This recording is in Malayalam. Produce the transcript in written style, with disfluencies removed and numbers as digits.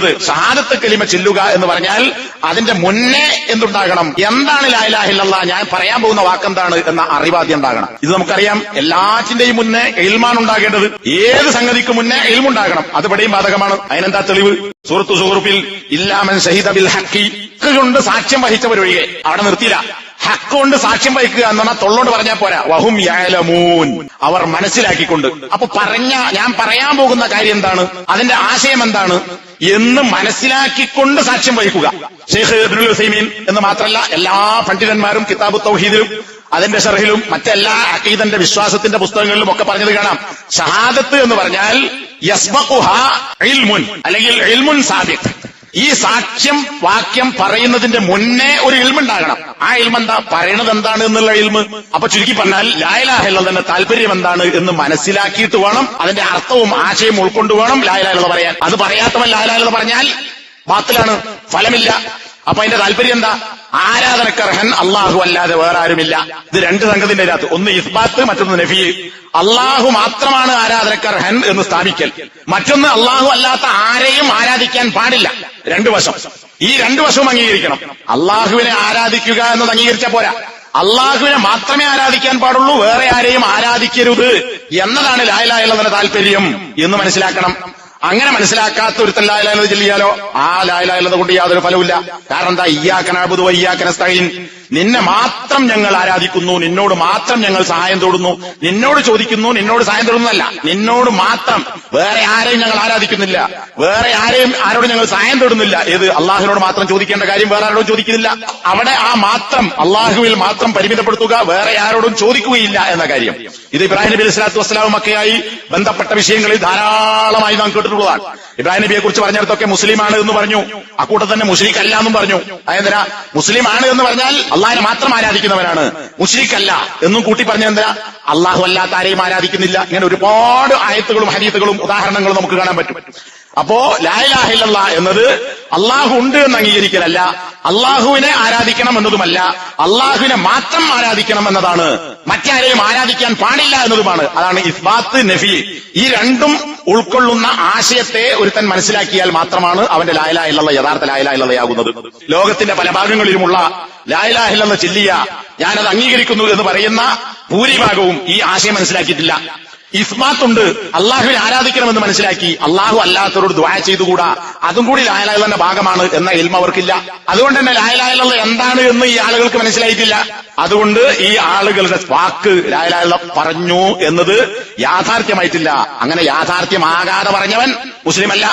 പറയുന്നത് ഷഹാദത്ത് കലിമ ചൊല്ലുക എന്ന് പറഞ്ഞാൽ അതിന്റെ മുന്നേ എന്തുണ്ടാകണം? എന്താണ് ലാ ഇലാഹ ഇല്ലല്ലാഹ്, ഞാൻ പറയാൻ പോകുന്ന വാക്കെന്താണ് എന്ന അറിവാദ്യം ഉണ്ടാകണം. ഇത് നമുക്കറിയാം. എല്ലാറ്റിന്റെയും മുന്നേ ഇൽമാണ് ഉണ്ടാകേണ്ടത്. ഏത് സംഗതിക്ക് മുന്നേ ഇൽമുണ്ടാകണം. അത് ഇവിടെയും ബാധകമാണ്. അതിനെന്താ തെളിവ്? സൂറത്തു സുഹ്റൂഫിൽ ഇല്ലാമൻ ഷഹീദ ബിൽ ഹഖ് കൊണ്ട് സാക്ഷ്യം വഹിച്ചവരൊഴികെ. അവിടെ നിർത്തിയില്ല. ഹക്ക് കൊണ്ട് സാക്ഷ്യം വഹിക്കുക എന്ന് പറഞ്ഞാൽ തൊള്ളോണ്ട് പറഞ്ഞാൽ പോരാ. വഹും യഅലമൂൻ, അവർ മനസ്സിലാക്കിക്കൊണ്ട്. അപ്പൊ ഞാൻ പറയാൻ പോകുന്ന കാര്യം എന്താണ്, അതിന്റെ ആശയം എന്താണ് എന്ന് മനസ്സിലാക്കിക്കൊണ്ട് സാക്ഷ്യം വഹിക്കുക. ഷെയ്ഖ് ഇബ്നുൽ ഉസൈമീൻ എന്ന് മാത്രമല്ല എല്ലാ പണ്ഡിതന്മാരും കിതാബു തൗഹീദിലും അതിന്റെ ശർഹിലും മറ്റെല്ലാ അഖീദന്റെ വിശ്വാസത്തിന്റെ പുസ്തകങ്ങളിലും ഒക്കെ പറഞ്ഞത് കാണാം. ഷഹാദത്ത് എന്ന് പറഞ്ഞാൽ യസ്ബഖുഹാ ഇൽമുൻ, അല്ലെങ്കിൽ ഇൽമുൻ സാബിഖ്. ഈ സാക്ഷ്യം വാക്യം പറയുന്നതിന്റെ മുന്നേ ഒരു ഇൽമുണ്ടാകണം. ആ ഇൽമെന്താ? പറയണത് എന്താണ് എന്നുള്ള ഇൽമ്. അപ്പൊ ചുരുക്കി പറഞ്ഞാൽ ലാ ഇലാഹ ഇല്ലല്ലാഹ് താല്പര്യം എന്താണ് എന്ന് മനസ്സിലാക്കിയിട്ട് വേണം, അതിന്റെ അർത്ഥവും ആശയവും ഉൾക്കൊണ്ടു വേണം ലാ ഇലാഹ ഇല്ലല്ലാഹ് പറയാൻ. അത് പറയാത്തവൻ ലാ ഇലാഹ ഇല്ലല്ലാഹ് പറഞ്ഞാൽ ബാത്തിലാണ്, ഫലമില്ല. അപ്പൊ അതിന്റെ താല്പര്യം എന്താ? ആരാധനക്കർഹൻ അള്ളാഹു അല്ലാതെ വേറെ ആരുമില്ല. ഇത് രണ്ട് സംഗതിന്റെ അകത്ത്, ഒന്ന് ഇസ്ബാത്ത്, മറ്റൊന്ന് നഫി. അള്ളാഹു മാത്രമാണ് ആരാധനക്കർഹൻ എന്ന് സ്ഥാപിക്കൽ, മറ്റൊന്ന് അള്ളാഹു അല്ലാത്ത ആരെയും ആരാധിക്കാൻ പാടില്ല. രണ്ടു വശം. ഈ രണ്ടു വശവും അംഗീകരിക്കണം. അള്ളാഹുവിനെ ആരാധിക്കുക എന്നത് അംഗീകരിച്ചാൽ പോരാ, അള്ളാഹുവിനെ മാത്രമേ ആരാധിക്കാൻ പാടുള്ളൂ, വേറെ ആരെയും ആരാധിക്കരുത് എന്നതാണ് ലാ ഇലാഹ ഇല്ലല്ലാഹുവിന്റെ താല്പര്യം എന്ന് മനസ്സിലാക്കണം. അങ്ങനെ മനസ്സിലാക്കാത്ത ഒരുത്തൻ ലാ ഇലാഹ ഇല്ലല്ലാഹ് ചൊല്ലിയാലോ ആ ലാ ഇലാഹ ഇല്ലല്ലാഹ് കൊണ്ട് യാതൊരു ഫലവുമില്ല. കാരണം എന്താ? ഇയ്യാക നഅ്ബുദു വ ഇയ്യാക നസ്തഈൻ, നിന്നെ മാത്രം ഞങ്ങൾ ആരാധിക്കുന്നു, നിന്നോട് മാത്രം ഞങ്ങൾ സഹായം തേടുന്നു, നിന്നോട് ചോദിക്കുന്നു, നിന്നോട് സഹായം തേടുന്നതല്ല, നിന്നോട് മാത്രം. വേറെ ആരെയും ഞങ്ങൾ ആരാധിക്കുന്നില്ല, വേറെ ആരോടും ഞങ്ങൾ സഹായം തേടുന്നില്ല. ഏത്? അള്ളാഹുവിനോട് മാത്രം ചോദിക്കേണ്ട കാര്യം വേറെ ആരോടും ചോദിക്കുന്നില്ല. അവിടെ ആ മാത്രം അള്ളാഹുവിൽ മാത്രം പരിമിതപ്പെടുത്തുക, വേറെ ആരോടും ചോദിക്കുകയില്ല എന്ന കാര്യം. ഇത് ഇബ്രാഹിം നബി അലൈഹി സ്വലാത്തു വസ്സലാം മക്കയായി ബന്ധപ്പെട്ട വിഷയങ്ങളിൽ ധാരാളമായി നാം കേട്ടിട്ടുള്ളതാണ്. ഇബ്രാഹിം നബിയെ കുറിച്ച് പറഞ്ഞിടത്തൊക്കെ മുസ്ലിമാണ് എന്ന് പറഞ്ഞു, അക്കൂട്ടത്തിൽ തന്നെ മുശ്രിക് അല്ല എന്നും പറഞ്ഞു. അതെന്തിനാ? മുസ്ലിമാണ് എന്ന് പറഞ്ഞാൽ അള്ളാഹിനെ മാത്രം ആരാധിക്കുന്നവനാണ്, മുശ്രിക് അല്ല എന്നും കൂട്ടി പറഞ്ഞെന്തിനാ? അള്ളാഹു അല്ലാത്ത ആരെയും ആരാധിക്കുന്നില്ല. ഇങ്ങനെ ഒരുപാട് ആയത്തുകളും ഹദീസുകളും ഉദാഹരണങ്ങളും നമുക്ക് കാണാൻ പറ്റും. അപ്പോ ലാ ഇലാഹ ഇല്ലല്ലാഹ് എന്നത് അള്ളാഹു ഉണ്ട് എന്ന് അംഗീകരിക്കലല്ല, അള്ളാഹുവിനെ ആരാധിക്കണം എന്നതുമല്ല, അള്ളാഹുവിനെ മാത്രം ആരാധിക്കണം എന്നതാണ്, മറ്റാരെയും ആരാധിക്കാൻ പാടില്ല എന്നതുമാണ്. അതാണ് ഇസ്ബാത്ത്, നഫി. ഈ രണ്ടും ഉൾക്കൊള്ളുന്ന ആശയത്തെ ഒരുത്തൻ മനസ്സിലാക്കിയാൽ മാത്രമാണ് അവന്റെ ലാ ഇലാഹ ഇല്ലല്ലാഹ് യഥാർത്ഥ ലാ ഇലാഹ ഇല്ലല്ലാഹ് ആകുന്നത്. ലോകത്തിന്റെ പല ഭാഗങ്ങളിലുമുള്ള ലാ ഇലാഹ ഇല്ലല്ലാഹ് ചൊല്ലിയ ഞാനത് അംഗീകരിക്കുന്നു എന്ന് പറയുന്ന ഭൂരിഭാഗവും ഈ ആശയം മനസ്സിലാക്കിയിട്ടില്ല. ഇസ്ബാത്തുണ്ട്, അള്ളാഹുവിനെ ആരാധിക്കണമെന്ന് മനസ്സിലാക്കി, അള്ളാഹു അല്ലാത്തവരോട് ദുആ ചെയ്തുകൂടാ, അതും കൂടി ലാ ഇലാഹ ഇല്ലല്ലാഹ് ഭാഗമാണ് എന്ന ഇൽമ അവർക്കില്ല. അതുകൊണ്ട് തന്നെ ലാ ഇലാഹ ഇല്ലല്ലാഹ് എന്താണ് എന്ന് ഈ ആളുകൾക്ക് മനസ്സിലായിട്ടില്ല. അതുകൊണ്ട് ഈ ആളുകളുടെ വാക്ക് ലാ ഇലാഹ ഇല്ലല്ലാഹ് പറഞ്ഞു എന്നത് യാഥാർത്ഥ്യമായിട്ടില്ല. അങ്ങനെ യാഥാർത്ഥ്യമാകാതെ പറഞ്ഞവൻ മുസ്ലിമല്ല.